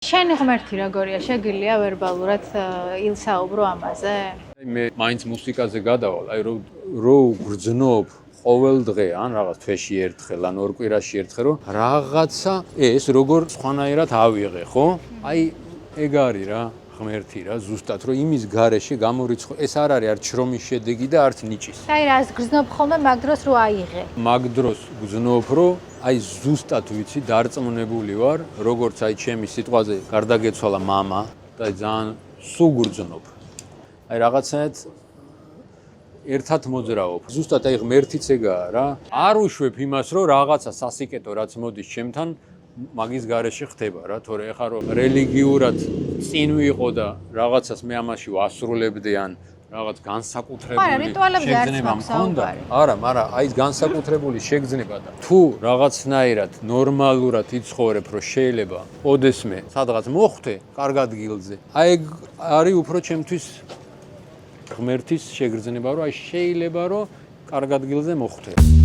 შენი ღმერთი როგორია? შეგიძლია ვერბალურად ილსაუბრო ამაზე? მე მაინც მუსიკაზე გადავალ, რო გრძნობ ყოველ დღე ან რაღაც თვეში ერთხელ ან ორ კვირაში ერთხელ რომ რაღაცა ეს როგორ სხვანაირად ავიღე, ხო? აი ეგ არის რა, ღმერთი რა, ზუსტად რომ იმის გარეშე გამორიცხო, ეს არ არის არც შრომის შედეგი და არც ნიჭის. აი რას გრძნობ ხოლმე მაგ დროს რო აიღე. მაგ დროს გრძნობ რომ აი ზუსტად ვიცი დარწმუნებული ვარ, როგორც აი ჩემი სიტყვაზე გარდაგეცვალა მამა და ძალიან სულ გრძნობ. აი რაღაცნაირად ერთად მოძრაობ. ზუსტად აი ღმერთიც ეგაა რა. არ უშვებ იმას, რომ რაღაცა სასიკეტო რაც მოდის ჩემთან, მაგის გარეშე ხდება რა, თორე ეხლა რომ რელიგიურად წინ ვიყო და რაღაცას მე ამაში ვასრულებდი ან რაღაც განსაკუთრებული შეგრძნება მქონდა. არა, მაგრამ აი ეს განსაკუთრებული შეგრძნება და თუ რაღაცნაირად ნორმალურად იცხოვრებ, რომ შეიძლება ოდესმე სადღაც მოხვდე კარგ ადგილზე. აი ეგ არის უფრო ჩემთვის ღმერთის შეგრძნება, რომ აი შეიძლება რომ კარგ ადგილზე მოხვდე.